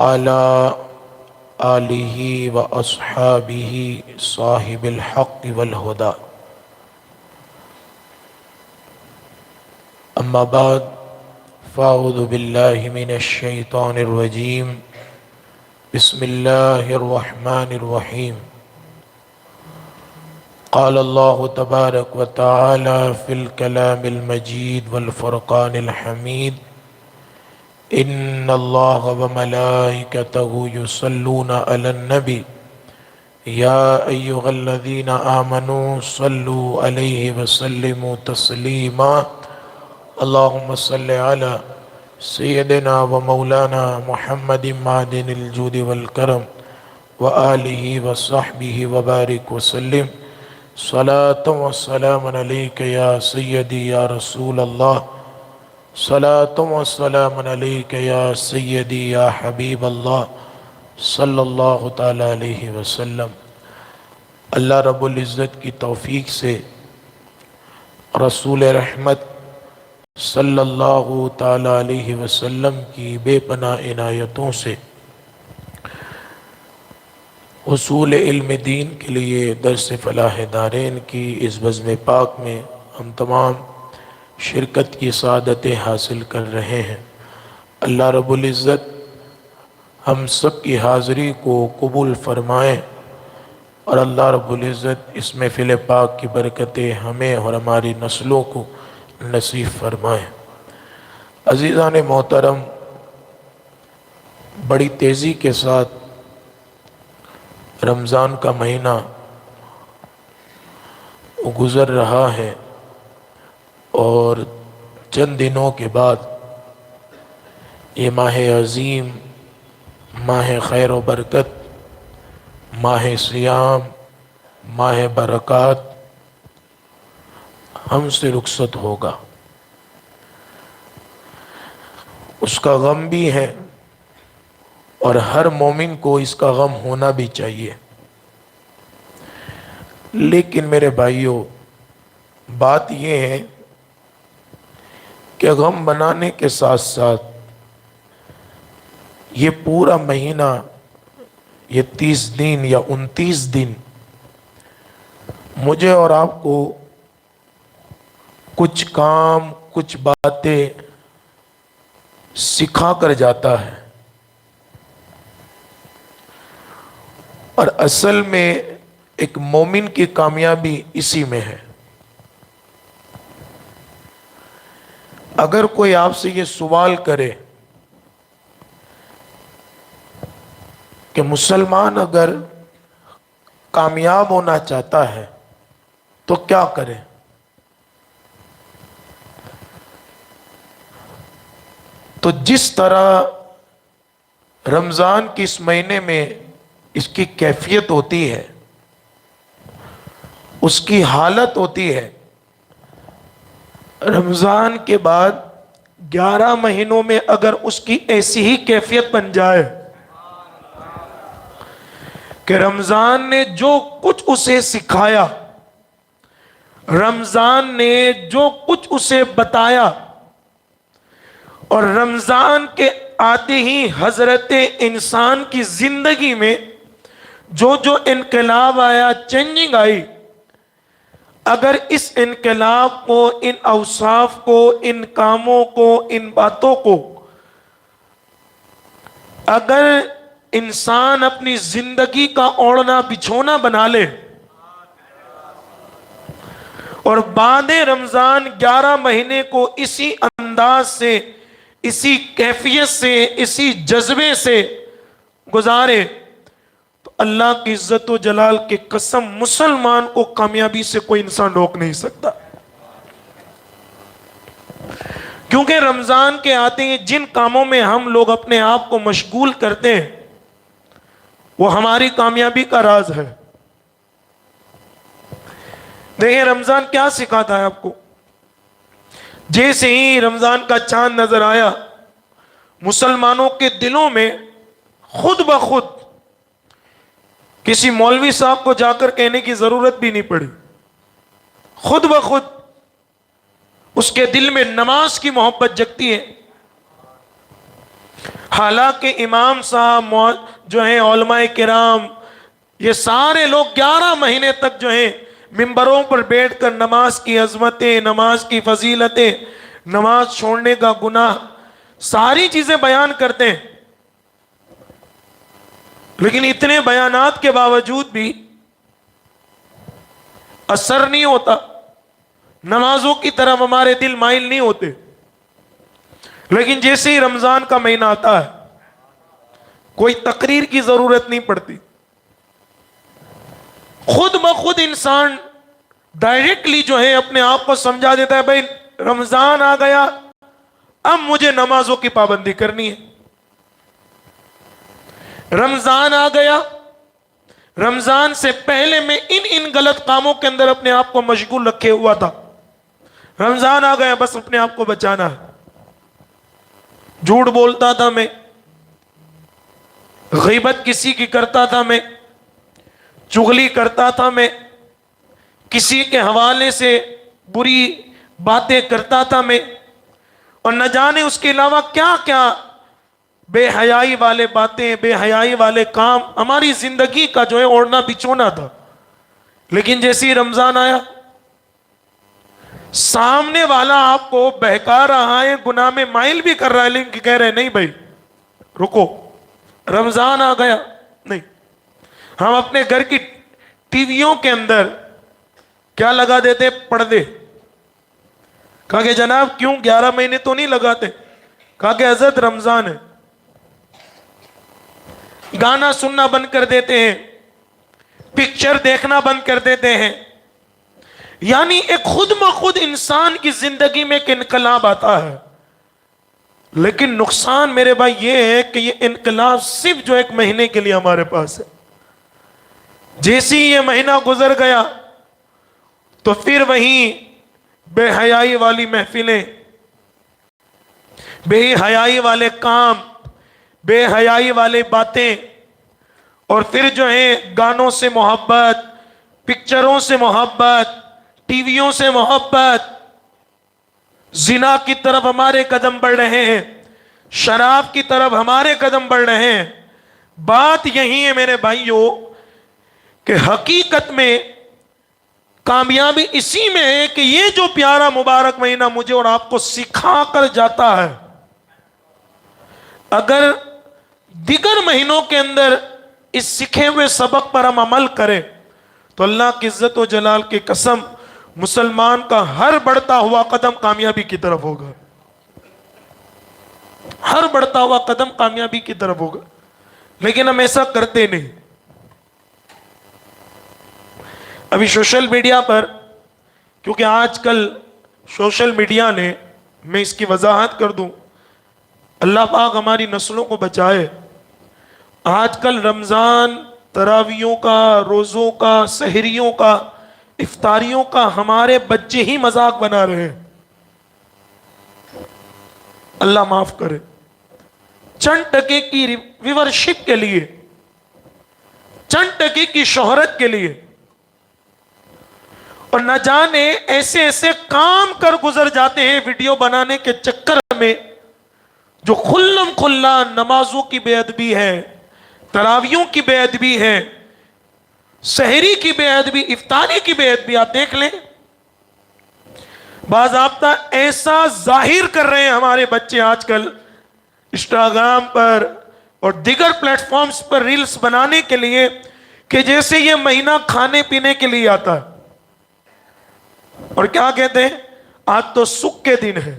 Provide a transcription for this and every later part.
على آله وأصحابه صاحب الحق والهدى. أما بعد، فأعوذ بالله من الشيطان الرجيم. بسم الله الرحمن الرحيم. قال الله تبارك وتعالى في الكلام المجيد والفرقان الحميد: إن الله وملائكته يصلون على النبي يا أيها الذين آمنوا صلوا عليه وسلموا تسليما. اللهم صل على سيدنا ومولانا محمد معدن الجود والكرم وآله وصحبه وبارك وسلم. صلاة والسلام عليك يا سيدي يا رسول الله. صلاة والسلام عليك يا سيدي يا حبيب اللہ صلی اللہ تعالی علیہ وسلم. اللہ رب العزت کی توفیق سے رسول رحمت صلی اللہ تعالی علیہ وسلم کی بے پناہ عنایتوں سے حصول علم دین کے لیے درس فلاح دارین کی اس بزم پاک میں ہم تمام شرکت کی سعادتیں حاصل کر رہے ہیں. اللہ رب العزت ہم سب کی حاضری کو قبول فرمائیں اور اللہ رب العزت اس محفل پاک کی برکتیں ہمیں اور ہماری نسلوں کو نصیب فرمائیں. عزیزان محترم، بڑی تیزی کے ساتھ رمضان کا مہینہ گزر رہا ہے اور چند دنوں کے بعد یہ ماہ عظیم، ماہ خیر و برکت، ماہ سیام، ماہ برکات ہم سے رخصت ہوگا. اس کا غم بھی ہے اور ہر مومن کو اس کا غم ہونا بھی چاہیے. لیکن میرے بھائیوں، بات یہ ہے کہ غم بنانے کے ساتھ ساتھ یہ پورا مہینہ، یہ 30 دن یا 29 دن مجھے اور آپ کو کچھ کام، کچھ باتیں سکھا کر جاتا ہے. اور اصل میں ایک مومن کی کامیابی اسی میں ہے. اگر کوئی آپ سے یہ سوال کرے کہ مسلمان اگر کامیاب ہونا چاہتا ہے تو کیا کرے، تو جس طرح رمضان کے اس مہینے میں اس کی کیفیت ہوتی ہے، اس کی حالت ہوتی ہے، رمضان کے بعد 11 مہینوں میں اگر اس کی ایسی ہی کیفیت بن جائے کہ رمضان نے جو کچھ اسے سکھایا، رمضان نے جو کچھ اسے بتایا، اور رمضان کے آتے ہی حضرت انسان کی زندگی میں جو جو انقلاب آیا، چینجنگ آئی، اگر اس انقلاب کو، ان اوصاف کو، ان کاموں کو، ان باتوں کو اگر انسان اپنی زندگی کا اوڑھنا بچھونا بنا لے اور بعد رمضان 11 مہینے کو اسی انداز سے، اسی کیفیت سے، اسی جذبے سے گزارے، تو اللہ کی عزت و جلال کی قسم مسلمان کو کامیابی سے کوئی انسان روک نہیں سکتا. کیونکہ رمضان کے آتے ہیں جن کاموں میں ہم لوگ اپنے آپ کو مشغول کرتے ہیں وہ ہماری کامیابی کا راز ہے. دیکھیں رمضان کیا سکھاتا ہے آپ کو. جیسے ہی رمضان کا چاند نظر آیا، مسلمانوں کے دلوں میں خود بخود، کسی مولوی صاحب کو جا کر کہنے کی ضرورت بھی نہیں پڑی، خود بخود اس کے دل میں نماز کی محبت جگتی ہے. حالانکہ امام صاحب جو ہیں، علماء کرام، یہ سارے لوگ 11 مہینے تک جو ہیں ممبروں پر بیٹھ کر نماز کی عظمتیں، نماز کی فضیلتیں، نماز چھوڑنے کا گناہ، ساری چیزیں بیان کرتے ہیں، لیکن اتنے بیانات کے باوجود بھی اثر نہیں ہوتا، نمازوں کی طرف ہمارے دل مائل نہیں ہوتے۔ لیکن جیسے ہی رمضان کا مہینہ آتا ہے، کوئی تقریر کی ضرورت نہیں پڑتی، خود بخود انسان ڈائریکٹلی جو ہے اپنے آپ کو سمجھا دیتا ہے، بھائی رمضان آ گیا، اب مجھے نمازوں کی پابندی کرنی ہے۔ رمضان آ گیا، رمضان سے پہلے میں ان غلط کاموں کے اندر اپنے آپ کو مشغول رکھے ہوا تھا، رمضان آ گیا بس اپنے آپ کو بچانا ہے۔ جھوٹ بولتا تھا میں، غیبت کسی کی کرتا تھا میں، چغلی کرتا تھا میں، کسی کے حوالے سے بری باتیں کرتا تھا میں، اور نہ جانے اس کے علاوہ کیا کیا بے حیائی والے باتیں، بے حیائی والے کام ہماری زندگی کا جو ہے اوڑھنا بچھونا تھا۔ لیکن جیسے ہی رمضان آیا، سامنے والا آپ کو بہکا رہا ہے، گناہ میں مائل بھی کر رہا ہے، لیکن کہہ رہے نہیں بھائی رکو، رمضان آ گیا۔ نہیں، ہم اپنے گھر کی ٹی ویوں کے اندر کیا لگا دیتے؟ پردے۔ کہا کہ جناب کیوں 11 مہینے تو نہیں لگاتے؟ کہا کہ حضرت رمضان ہے۔ گانا سننا بند کر دیتے ہیں، پکچر دیکھنا بند کر دیتے ہیں، یعنی ایک خود بخود انسان کی زندگی میں ایک انقلاب آتا ہے۔ لیکن نقصان میرے بھائی یہ ہے کہ یہ انقلاب صرف جو ایک مہینے کے لیے ہمارے پاس ہے، جیسے ہی یہ مہینہ گزر گیا تو پھر وہیں بے حیائی والی محفلیں، بے حیائی والے کام، بے حیائی والے باتیں، اور پھر جو ہے گانوں سے محبت، پکچروں سے محبت، ٹی ویوں سے محبت، زنا کی طرف ہمارے قدم بڑھ رہے ہیں، شراب کی طرف ہمارے قدم بڑھ رہے ہیں۔ بات یہی ہے میرے بھائیوں کہ حقیقت میں کامیابی اسی میں ہے کہ یہ جو پیارا مبارک مہینہ مجھے اور آپ کو سکھا کر جاتا ہے، اگر دیگر مہینوں کے اندر اس سکھے ہوئے سبق پر ہم عمل کریں تو اللہ کی عزت و جلال کی قسم مسلمان کا ہر بڑھتا ہوا قدم کامیابی کی طرف ہوگا، ہر بڑھتا ہوا قدم کامیابی کی طرف ہوگا۔ لیکن ہم ایسا کرتے نہیں۔ ابھی سوشل میڈیا پر، کیونکہ آج کل سوشل میڈیا نے، میں اس کی وضاحت کر دوں، اللہ پاک ہماری نسلوں کو بچائے، آج کل رمضان، تراویوں کا، روزوں کا، سحریوں کا، افطاریوں کا ہمارے بچے ہی مذاق بنا رہے ہیں۔ اللہ معاف کرے، چند ٹکے کی ویورشپ کے لیے، چند ٹکے کی شہرت کے لیے، اور نہ جانے ایسے ایسے کام کر گزر جاتے ہیں ویڈیو بنانے کے چکر میں، جو کھلم کھلا نمازوں کی بے ادبی ہے، تراویوں کی بے ادبی ہے، سحری کی بے ادبی، افطاری کی بے ادبی۔ آپ دیکھ لیں، باضابطہ ایسا ظاہر کر رہے ہیں ہمارے بچے آج کل انسٹاگرام پر اور دیگر پلیٹ فارمز پر ریلز بنانے کے لیے کہ جیسے یہ مہینہ کھانے پینے کے لیے آتا ہے، اور کیا کہتے ہیں؟ آج تو سکھ کے دن ہے۔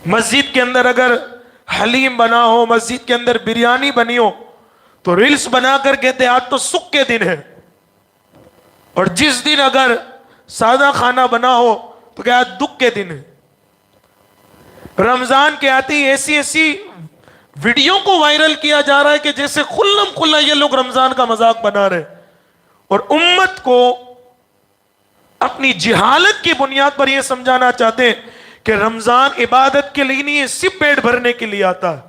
مسجد کے اندر اگر حلیم بنا ہو، مسجد کے اندر بریانی بنی ہو، تو ریلز بنا کر کہتے ہیں آج تو سکھ کے دن ہے، اور جس دن اگر سادہ کھانا بنا ہو تو کیا دکھ کے دن ہے۔ رمضان کے آتے ہی ایسی ایسی ویڈیو کو وائرل کیا جا رہا ہے کہ جیسے کھلم کھلا یہ لوگ رمضان کا مذاق بنا رہے ہیں، اور امت کو اپنی جہالت کی بنیاد پر یہ سمجھانا چاہتے ہیں کہ رمضان عبادت کے لیے نہیں ہے، صرف پیٹ بھرنے کے لیے آتا ہے۔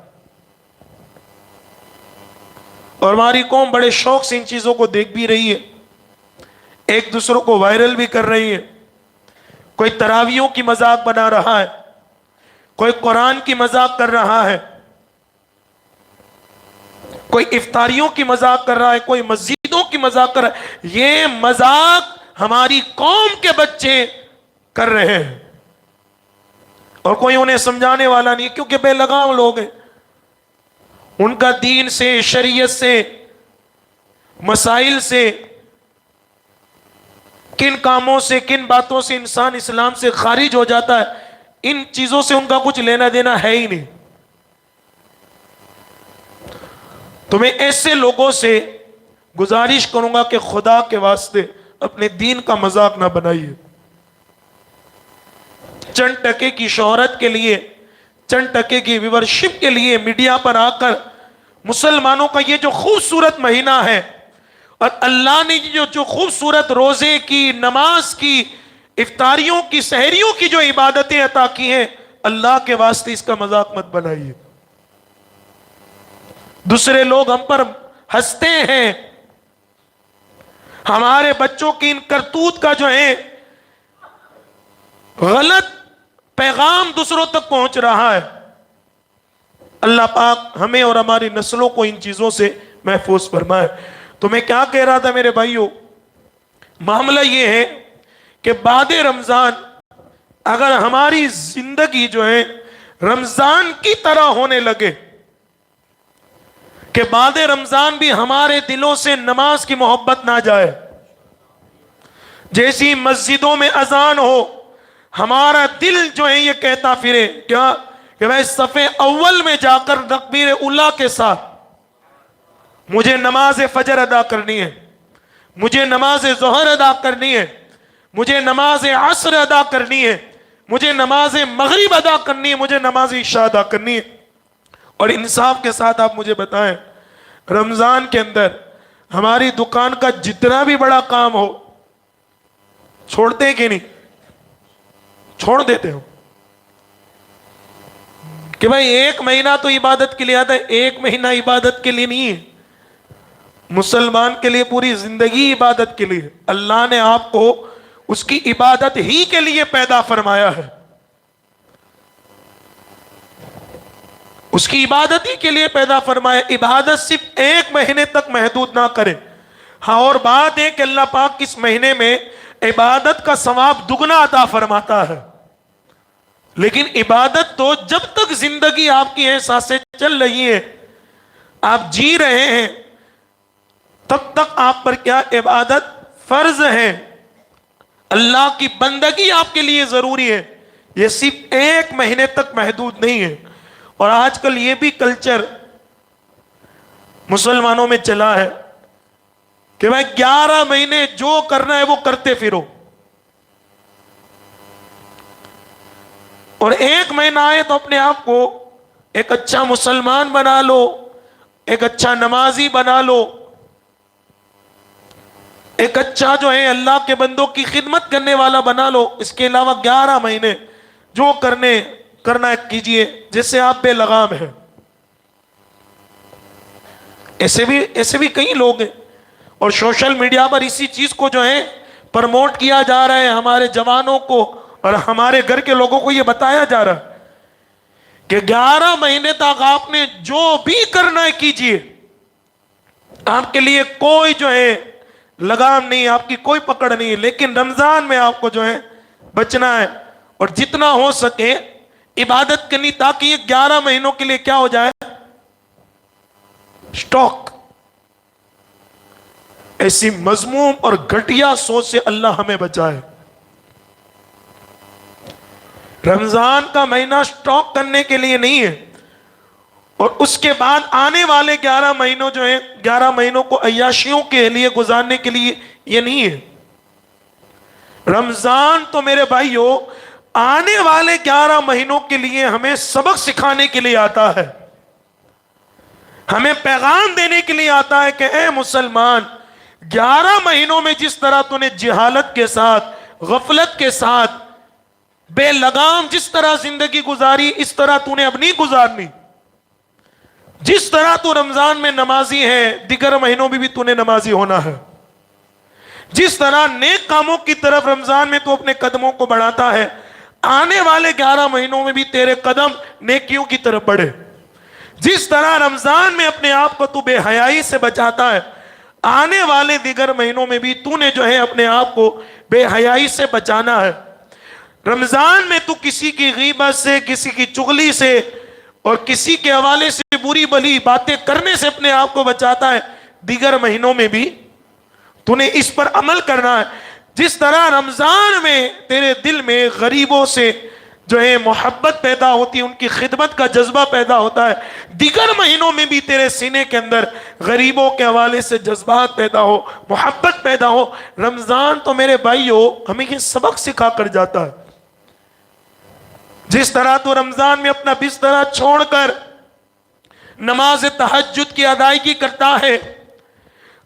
اور ہماری قوم بڑے شوق سے ان چیزوں کو دیکھ بھی رہی ہے، ایک دوسروں کو وائرل بھی کر رہی ہے۔ کوئی تراویوں کی مذاق بنا رہا ہے، کوئی قرآن کی مذاق کر رہا ہے، کوئی افطاریوں کی مذاق کر رہا ہے، کوئی مسجدوں کی مذاق کر رہا ہے. یہ مذاق ہماری قوم کے بچے کر رہے ہیں اور کوئی انہیں سمجھانے والا نہیں، کیونکہ بے لگام لوگ ہیں. ان کا دین سے، شریعت سے، مسائل سے، کن کاموں سے، کن باتوں سے انسان اسلام سے خارج ہو جاتا ہے، ان چیزوں سے ان کا کچھ لینا دینا ہے ہی نہیں. تو میں ایسے لوگوں سے گزارش کروں گا کہ خدا کے واسطے اپنے دین کا مذاق نہ بنائیے. چند ٹکے کی شہرت کے لیے، چند ٹکے کی ویورشپ کے لیے میڈیا پر آ کر مسلمانوں کا یہ جو خوبصورت مہینہ ہے اور اللہ نے جو خوبصورت روزے کی، نماز کی، افطاریوں کی، سحریوں کی جو عبادتیں عطا کی ہیں، اللہ کے واسطے اس کا مذاق مت بنائیے. دوسرے لوگ ہم پر ہنستے ہیں، ہمارے بچوں کی ان کرتوت کا جو ہے غلط پیغام دوسروں تک پہنچ رہا ہے. اللہ پاک ہمیں اور ہماری نسلوں کو ان چیزوں سے محفوظ فرمائے. تو میں کیا کہہ رہا تھا میرے بھائیوں، معاملہ یہ ہے کہ بعد رمضان اگر ہماری زندگی جو ہے رمضان کی طرح ہونے لگے، کہ بعد رمضان بھی ہمارے دلوں سے نماز کی محبت نہ جائے، جیسی مسجدوں میں اذان ہو ہمارا دل جو ہے یہ کہتا پھرے کیا کہ میں صف اول میں جا کر تکبیر اولیٰ کے ساتھ مجھے نماز فجر ادا کرنی ہے، مجھے نماز ظہر ادا کرنی ہے، مجھے نماز عصر ادا کرنی ہے، مجھے نماز مغرب ادا کرنی ہے، مجھے نماز عشاء ادا کرنی ہے. اور انصاف کے ساتھ آپ مجھے بتائیں، رمضان کے اندر ہماری دکان کا جتنا بھی بڑا کام ہو چھوڑتے ہیں کہ نہیں؟ چھوڑ دیتے ہو کہ بھائی ایک مہینہ تو عبادت کے لیے آتا ہے. ایک مہینہ عبادت کے لیے نہیں ہے، مسلمان کے لیے پوری زندگی عبادت کے لیے. اللہ نے آپ کو اس کی عبادت ہی کے لیے پیدا فرمایا ہے، اس کی عبادت ہی کے لیے پیدا فرمایا. عبادت صرف ایک مہینے تک محدود نہ کرے. ہاں، اور بات ہے کہ اللہ پاک اس مہینے میں عبادت کا ثواب دگنا عطا فرماتا ہے، لیکن عبادت تو جب تک زندگی آپ کی احساسیں چل رہی ہے، آپ جی رہے ہیں، تب تک آپ پر کیا عبادت فرض ہے. اللہ کی بندگی آپ کے لیے ضروری ہے، یہ صرف ایک مہینے تک محدود نہیں ہے. اور آج کل یہ بھی کلچر مسلمانوں میں چلا ہے کہ بھائی 11 مہینے جو کرنا ہے وہ کرتے پھرو، اور ایک مہینہ آئے تو اپنے آپ کو ایک اچھا مسلمان بنا لو، ایک اچھا نمازی بنا لو، ایک اچھا جو ہے اللہ کے بندوں کی خدمت کرنے والا بنا لو. اس کے علاوہ 11 مہینے جو کرنا ہے کیجئے، جس سے آپ بے لگام ہیں. ایسے بھی کئی لوگ ہیں، اور سوشل میڈیا پر اسی چیز کو جو ہے پرموٹ کیا جا رہا ہے. ہمارے جوانوں کو اور ہمارے گھر کے لوگوں کو یہ بتایا جا رہا ہے کہ 11 مہینے تک آپ نے جو بھی کرنا ہے کیجئے، آپ کے لیے کوئی جو ہے لگام نہیں، آپ کی کوئی پکڑ نہیں. لیکن رمضان میں آپ کو جو ہے بچنا ہے اور جتنا ہو سکے عبادت کرنی، تاکہ یہ 11 مہینوں کے لیے کیا ہو جائے، سٹاک. ایسی مذموم اور گھٹیا سوچ سے اللہ ہمیں بچائے. رمضان کا مہینہ سٹاک کرنے کے لیے نہیں ہے، اور اس کے بعد آنے والے 11 مہینوں جو ہیں 11 مہینوں کو عیاشیوں کے لیے گزارنے کے لیے یہ نہیں ہے. رمضان تو میرے بھائیو آنے والے 11 مہینوں کے لیے ہمیں سبق سکھانے کے لیے آتا ہے، ہمیں پیغام دینے کے لیے آتا ہے کہ اے مسلمان، 11 مہینوں میں جس طرح تو نے جہالت کے ساتھ، غفلت کے ساتھ، بے لگام جس طرح زندگی گزاری، اس طرح تو نے اب نہیں گزارنی. جس طرح تو رمضان میں نمازی ہے، دیگر مہینوں میں بھی تو نے نمازی ہونا ہے. جس طرح نیک کاموں کی طرف رمضان میں تو اپنے قدموں کو بڑھاتا ہے، آنے والے 11 مہینوں میں بھی تیرے قدم نیکیوں کی طرف بڑھے. جس طرح رمضان میں اپنے آپ کو تو بے حیائی سے بچاتا ہے، آنے والے دیگر مہینوں میں بھی تو نے جو ہے اپنے آپ کو بے حیائی سے بچانا ہے. رمضان میں تو کسی کی غیبت سے، کسی کی چغلی سے اور کسی کے حوالے سے بری بھلی باتیں کرنے سے اپنے آپ کو بچاتا ہے، دیگر مہینوں میں بھی تو نے اس پر عمل کرنا ہے. جس طرح رمضان میں تیرے دل میں غریبوں سے جو ہے محبت پیدا ہوتی ہے، ان کی خدمت کا جذبہ پیدا ہوتا ہے، دیگر مہینوں میں بھی تیرے سینے کے اندر غریبوں کے حوالے سے جذبات پیدا ہو، محبت پیدا ہو. رمضان تو میرے بھائیو ہمیں یہ سبق سکھا کر جاتا ہے. جس طرح تو رمضان میں اپنا بستر چھوڑ کر نماز تہجد کی ادائیگی کرتا ہے،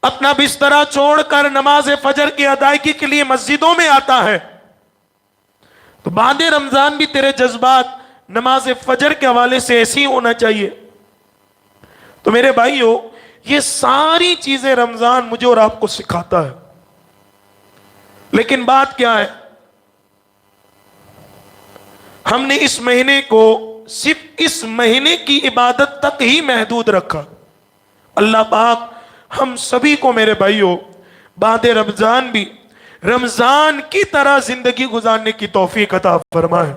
اپنا بستر چھوڑ کر نماز فجر کی ادائیگی کے لیے مسجدوں میں آتا ہے، تو بعد رمضان بھی تیرے جذبات نماز فجر کے حوالے سے ایسی ہونا چاہیے. تو میرے بھائیو یہ ساری چیزیں رمضان مجھے اور آپ کو سکھاتا ہے. لیکن بات کیا ہے، ہم نے اس مہینے کو صرف اس مہینے کی عبادت تک ہی محدود رکھا. اللہ پاک ہم سبھی کو میرے بھائیوں بعد رمضان بھی رمضان کی طرح زندگی گزارنے کی توفیق عطا فرمائے.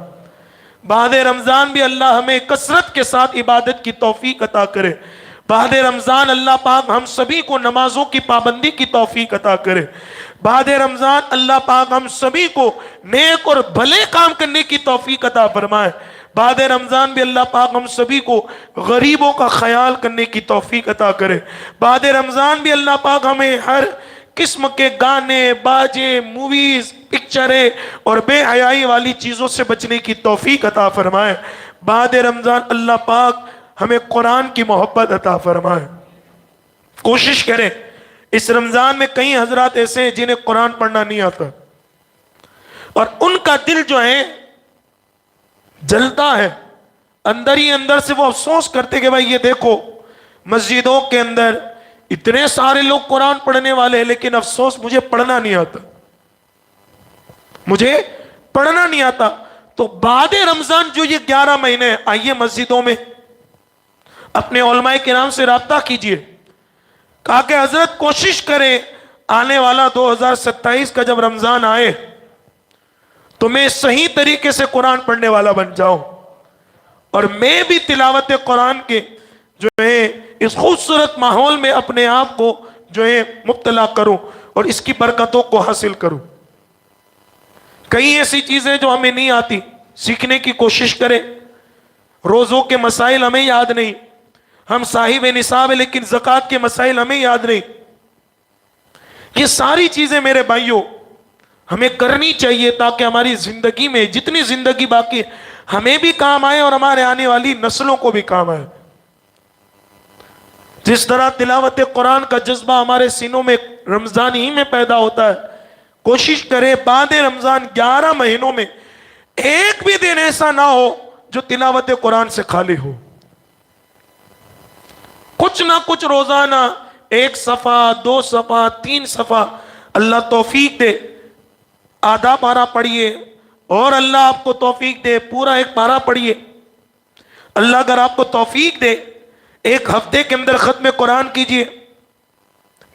بعد رمضان بھی اللہ ہمیں کثرت کے ساتھ عبادت کی توفیق عطا کرے. بعد رمضان اللہ پاک ہم سبھی کو نمازوں کی پابندی کی توفیق عطا کرے. بعد رمضان اللہ پاک ہم سبھی کو نیک اور بھلے کام کرنے کی توفیق عطا فرمائے. بعد رمضان بھی اللہ پاک ہم سبھی کو غریبوں کا خیال کرنے کی توفیق عطا کرے. بعد رمضان بھی اللہ پاک ہمیں ہر قسم کے گانے، باجے، موویز، پکچریں اور بے حیائی والی چیزوں سے بچنے کی توفیق عطا فرمائے. بعد رمضان اللہ پاک ہمیں قرآن کی محبت عطا فرمائے. کوشش کریں، اس رمضان میں کئی حضرات ایسے ہیں جنہیں قرآن پڑھنا نہیں آتا اور ان کا دل جو ہے جلتا ہے، اندر ہی اندر سے وہ افسوس کرتے کہ بھائی یہ دیکھو مسجدوں کے اندر اتنے سارے لوگ قرآن پڑھنے والے ہیں، لیکن افسوس مجھے پڑھنا نہیں آتا، مجھے پڑھنا نہیں آتا. تو بعد رمضان جو یہ 11 مہینے آئیے مسجدوں میں اپنے علماء کرام سے رابطہ کیجئے. کہا کہ حضرت کوشش کریں آنے والا 2027 کا جب رمضان آئے تو میں صحیح طریقے سے قرآن پڑھنے والا بن جاؤں اور میں بھی تلاوت قرآن کے جو ہے اس خوبصورت ماحول میں اپنے آپ کو جو ہے مبتلا کروں اور اس کی برکتوں کو حاصل کروں. کئی ایسی چیزیں جو ہمیں نہیں آتی سیکھنے کی کوشش کریں. روزوں کے مسائل ہمیں یاد نہیں، ہم صاحب نصاب ہیں لیکن زکوٰۃ کے مسائل ہمیں یاد نہیں. یہ ساری چیزیں میرے بھائیوں ہمیں کرنی چاہیے تاکہ ہماری زندگی میں جتنی زندگی باقی ہمیں بھی کام آئے اور ہمارے آنے والی نسلوں کو بھی کام آئے. جس طرح تلاوت قرآن کا جذبہ ہمارے سینوں میں رمضان ہی میں پیدا ہوتا ہے، کوشش کریں بعد رمضان 11 مہینوں میں ایک بھی دن ایسا نہ ہو جو تلاوت قرآن سے خالی ہو. کچھ نہ کچھ روزانہ 1 صفحہ، 2 صفحہ، 3 صفحہ، اللہ توفیق دے آدھا پارہ پڑھیے اور اللہ آپ کو توفیق دے پورا 1 پارہ پڑھیے. اللہ اگر آپ کو توفیق دے 1 ہفتے کے اندر ختم قرآن کیجئے،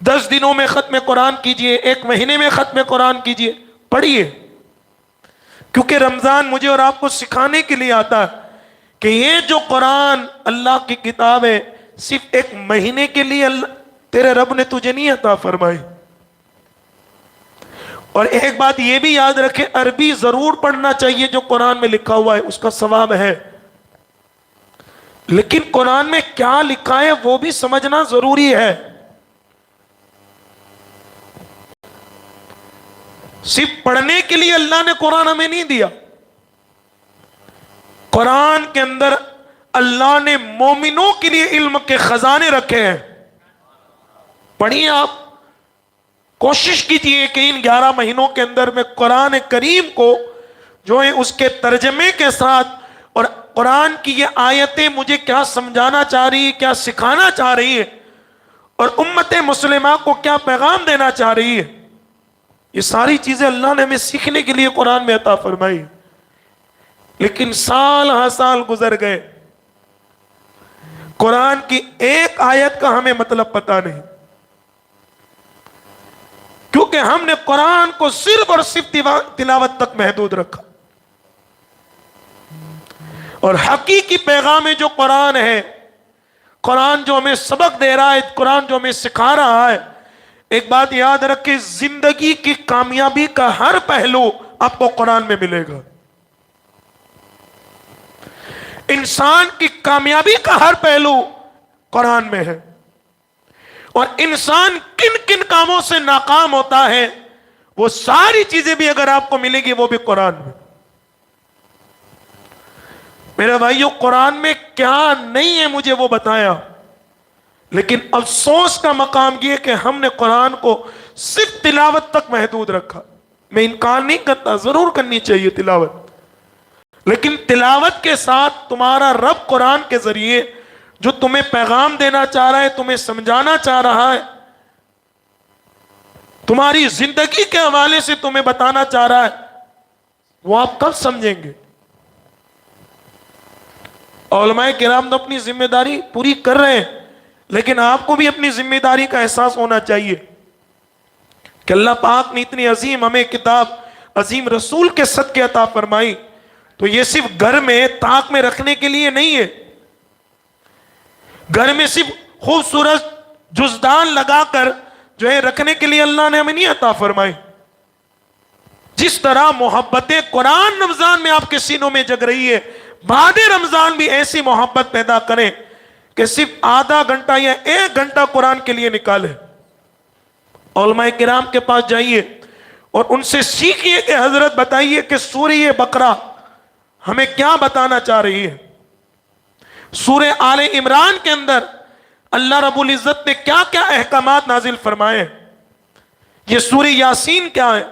10 دنوں میں ختم قرآن کیجئے، 1 مہینے میں ختم قرآن کیجئے، پڑھیے. کیونکہ رمضان مجھے اور آپ کو سکھانے کے لیے آتا ہے کہ یہ جو قرآن اللہ کی کتاب ہے صرف 1 مہینے کے لیے تیرے رب نے تجھے نہیں عطا فرمائی. اور ایک بات یہ بھی یاد رکھے، عربی ضرور پڑھنا چاہیے، جو قرآن میں لکھا ہوا ہے اس کا ثواب ہے، لیکن قرآن میں کیا لکھا ہے وہ بھی سمجھنا ضروری ہے. صرف پڑھنے کے لیے اللہ نے قرآن ہمیں نہیں دیا. قرآن کے اندر اللہ نے مومنوں کے لیے علم کے خزانے رکھے ہیں. پڑھیے، آپ کوشش کیجئے کہ ان 11 مہینوں کے اندر میں قرآن کریم کو جو ہے اس کے ترجمے کے ساتھ اور قرآن کی یہ آیتیں مجھے کیا سمجھانا چاہ رہی ہے، کیا سکھانا چاہ رہی ہے اور امت مسلمہ کو کیا پیغام دینا چاہ رہی ہے، یہ ساری چیزیں اللہ نے ہمیں سیکھنے کے لیے قرآن میں عطا فرمائی. لیکن سال ہر سال گزر گئے، قرآن کی ایک آیت کا ہمیں مطلب پتا نہیں، کیونکہ ہم نے قرآن کو صرف اور صرف تلاوت تک محدود رکھا، اور حقیقی پیغام جو قرآن ہے، قرآن جو ہمیں سبق دے رہا ہے، قرآن جو ہمیں سکھا رہا ہے، ایک بات یاد رکھیں، زندگی کی کامیابی کا ہر پہلو آپ کو قرآن میں ملے گا۔ انسان کی کامیابی کا ہر پہلو قرآن میں ہے، اور انسان کن کن کاموں سے ناکام ہوتا ہے، وہ ساری چیزیں بھی اگر آپ کو ملے گی وہ بھی قرآن میں۔ میرے بھائیو، قرآن میں کیا نہیں ہے مجھے وہ بتایا، لیکن افسوس کا مقام یہ کہ ہم نے قرآن کو صرف تلاوت تک محدود رکھا۔ میں انکار نہیں کرتا، ضرور کرنی چاہیے تلاوت، لیکن تلاوت کے ساتھ تمہارا رب قرآن کے ذریعے جو تمہیں پیغام دینا چاہ رہا ہے، تمہیں سمجھانا چاہ رہا ہے، تمہاری زندگی کے حوالے سے تمہیں بتانا چاہ رہا ہے، وہ آپ کب سمجھیں گے؟ علماء کرام تو اپنی ذمہ داری پوری کر رہے ہیں، لیکن آپ کو بھی اپنی ذمہ داری کا احساس ہونا چاہیے کہ اللہ پاک نے اتنی عظیم ہمیں کتاب، عظیم رسول کے صدقے عطا فرمائی، تو یہ صرف گھر میں طاق میں رکھنے کے لیے نہیں ہے، گھر میں صرف خوبصورت جزدان لگا کر جو ہے رکھنے کے لیے اللہ نے ہمیں نہیں عطا فرمائی۔ جس طرح محبت قرآن رمضان میں آپ کے سینوں میں جگ رہی ہے، بعد رمضان بھی ایسی محبت پیدا کریں کہ صرف آدھا گھنٹہ یا 1 گھنٹہ قرآن کے لیے نکالے۔ علماء کرام کے پاس جائیے اور ان سے سیکھیے کہ حضرت بتائیے کہ سورہ بقرہ ہمیں کیا بتانا چاہ رہی ہے، سورہ آل عمران کے اندر اللہ رب العزت نے کیا کیا احکامات نازل فرمائے ہیں، یہ سورہ یاسین کیا ہے،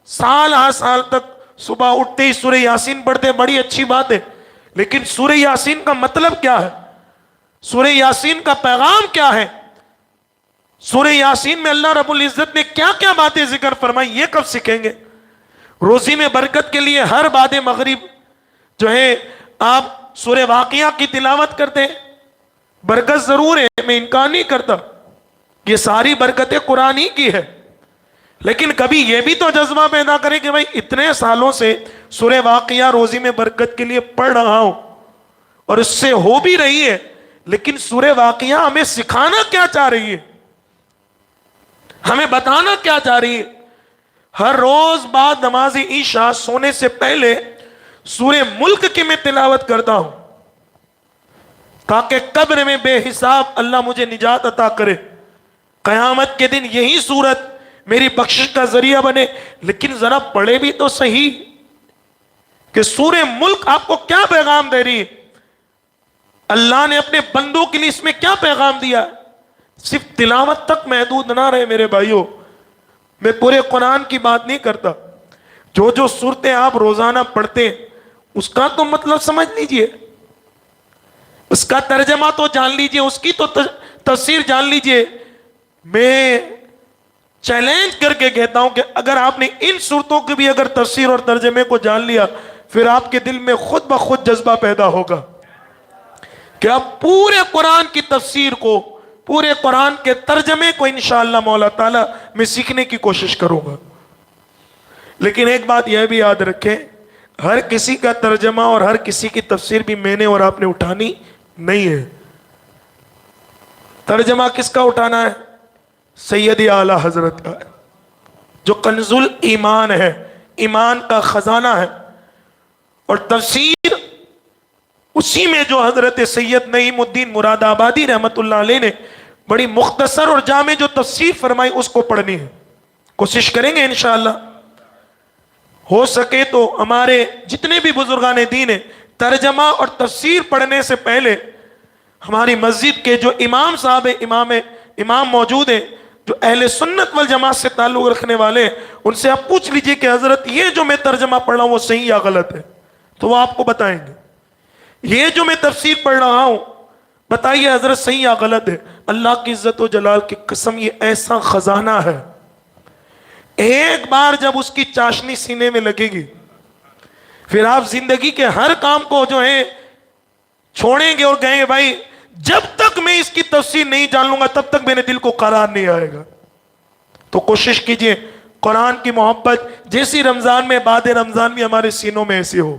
سال ہر سال تک صبح اٹھتے ہی سورہ یاسین پڑھتے، بڑی اچھی بات ہے، لیکن سورہ یاسین کا مطلب کیا ہے، سورہ یاسین کا پیغام کیا ہے، سورہ یاسین میں اللہ رب العزت نے کیا کیا باتیں ذکر فرمائی، یہ کب سیکھیں گے؟ روزی میں برکت کے لیے ہر بعد مغرب جو ہے آپ سورہ واقعہ کی تلاوت کرتے ہیں، برکت ضرور ہے، میں انکار نہیں کرتا، یہ ساری برکتیں قرآن ہی کی ہے، لیکن کبھی یہ بھی تو جذبہ پیدا کرے کہ بھائی اتنے سالوں سے سورہ واقعہ روزی میں برکت کے لیے پڑھ رہا ہوں اور اس سے ہو بھی رہی ہے، لیکن سورہ واقعہ ہمیں سکھانا کیا چاہ رہی ہے، ہمیں بتانا کیا چاہ رہی ہے؟ ہر روز بعد نماز عشاء سونے سے پہلے سورہ ملک کی میں تلاوت کرتا ہوں تاکہ قبر میں بے حساب اللہ مجھے نجات عطا کرے، قیامت کے دن یہی صورت میری بخشش کا ذریعہ بنے۔ لیکن ذرا پڑھے بھی تو صحیح کہ سورہ ملک آپ کو کیا پیغام دے رہی ہے، اللہ نے اپنے بندوں کے لیے اس میں کیا پیغام دیا ہے؟ صرف تلاوت تک محدود نہ رہے میرے بھائیوں، میں پورے قرآن کی بات نہیں کرتا، جو جو صورتیں آپ روزانہ پڑھتے ہیں اس کا تو مطلب سمجھ لیجئے، اس کا ترجمہ تو جان لیجئے، اس کی تو تفسیر جان لیجئے۔ میں چیلنج کر کے کہتا ہوں کہ اگر آپ نے ان صورتوں کی بھی اگر تفسیر اور ترجمے کو جان لیا، پھر آپ کے دل میں خود بخود جذبہ پیدا ہوگا کہ آپ پورے قرآن کی تفسیر کو، پورے قرآن کے ترجمے کو انشاءاللہ مولا تعالیٰ میں سیکھنے کی کوشش کروں گا۔ لیکن ایک بات یہ بھی یاد رکھیں، ہر کسی کا ترجمہ اور ہر کسی کی تفسیر بھی میں نے اور آپ نے اٹھانی نہیں ہے۔ ترجمہ کس کا اٹھانا ہے؟ سید اعلیٰ حضرت کا، جو کنز الایمان ہے، ایمان کا خزانہ ہے، اور تفسیر اسی میں جو حضرت سید نعیم الدین مراد آبادی رحمت اللہ علیہ نے بڑی مختصر اور جامع جو تفسیر فرمائی اس کو پڑھنی ہے، کوشش کریں گے انشاءاللہ۔ ہو سکے تو ہمارے جتنے بھی بزرگان دین ہیں، ترجمہ اور تفسیر پڑھنے سے پہلے ہماری مسجد کے جو امام صاحب امام موجود ہیں، جو اہل سنت والجماعت سے تعلق رکھنے والے ہیں، ان سے آپ پوچھ لیجئے کہ حضرت یہ جو میں ترجمہ پڑھ رہا ہوں وہ صحیح یا غلط ہے، تو وہ آپ کو بتائیں گے۔ یہ جو میں تفسیر پڑھ رہا ہوں بتائیے حضرت صحیح یا غلط ہے۔ اللہ کی عزت و جلال کی قسم، یہ ایسا خزانہ ہے، ایک بار جب اس کی چاشنی سینے میں لگے گی پھر آپ زندگی کے ہر کام کو جو ہے چھوڑیں گے اور کہیں گے بھائی جب تک میں اس کی تفسیر نہیں جان لوں گا تب تک میرے دل کو قرار نہیں آئے گا. تو کوشش کیجئے قرآن کی محبت جیسی رمضان میں بعد رمضان بھی ہمارے سینوں میں ایسی ہو.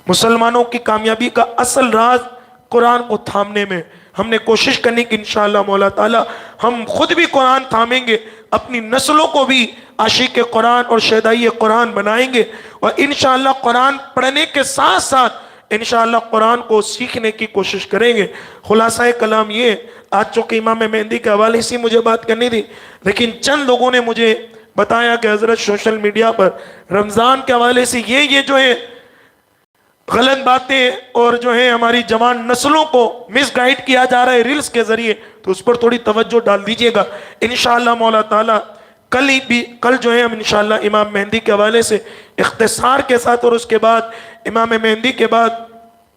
مسلمانوں کی کامیابی کا اصل راز قرآن کو تھامنے میں. ہم نے کوشش کرنی کہ انشاءاللہ مولا تعالی ہم خود بھی قرآن تھامیں گے, اپنی نسلوں کو بھی عاشق قرآن اور شیدائی قرآن بنائیں گے, اور انشاءاللہ قرآن پڑھنے کے ساتھ ساتھ انشاءاللہ قرآن کو سیکھنے کی کوشش کریں گے. خلاصہ کلام یہ, آج چونکہ امام مہدی کے حوالے سے مجھے بات کرنی تھی, لیکن چند لوگوں نے مجھے بتایا کہ حضرت سوشل میڈیا پر رمضان کے حوالے سے یہ جو ہے غلط باتیں اور جو ہے ہماری جوان نسلوں کو مس گائیڈ کیا جا رہا ہے ریلز کے ذریعے, تو اس پر تھوڑی توجہ ڈال دیجئے گا انشاءاللہ مولا تعالی. کل جو ہے ہم انشاءاللہ امام مہدی کے حوالے سے اختصار کے ساتھ, اور اس کے بعد امام مہدی کے بعد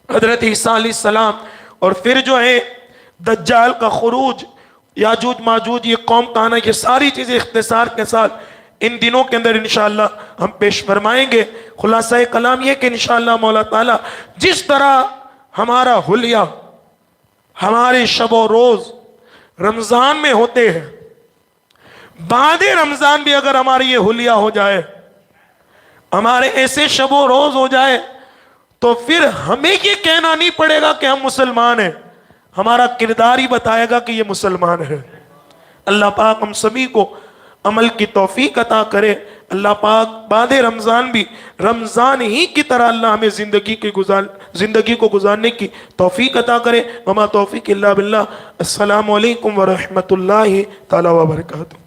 حضرت عیسیٰ علیہ السلام, اور پھر جو ہے دجال کا خروج, یاجوج ماجوج یہ قوم کا آنا, یہ ساری چیزیں اختصار کے ساتھ ان دنوں کے اندر انشاءاللہ ہم پیش فرمائیں گے. خلاصہ کلام یہ کہ انشاءاللہ مولا تعالی جس طرح ہمارا حلیہ ہمارے شب و روز رمضان میں ہوتے ہیں, بعد رمضان بھی اگر ہماری یہ حلیہ ہو جائے, ہمارے ایسے شب و روز ہو جائے, تو پھر ہمیں یہ کہنا نہیں پڑے گا کہ ہم مسلمان ہیں, ہمارا کردار ہی بتائے گا کہ یہ مسلمان ہے. اللہ پاک ہم سبھی کو عمل کی توفیق عطا کرے. اللہ پاک بعد رمضان بھی رمضان ہی کی طرح اللہ ہمیں زندگی کو گزارنے کی توفیق عطا کرے. وما توفیق الا باللہ. السلام علیکم ورحمۃ اللہ تعالی وبرکاتہ.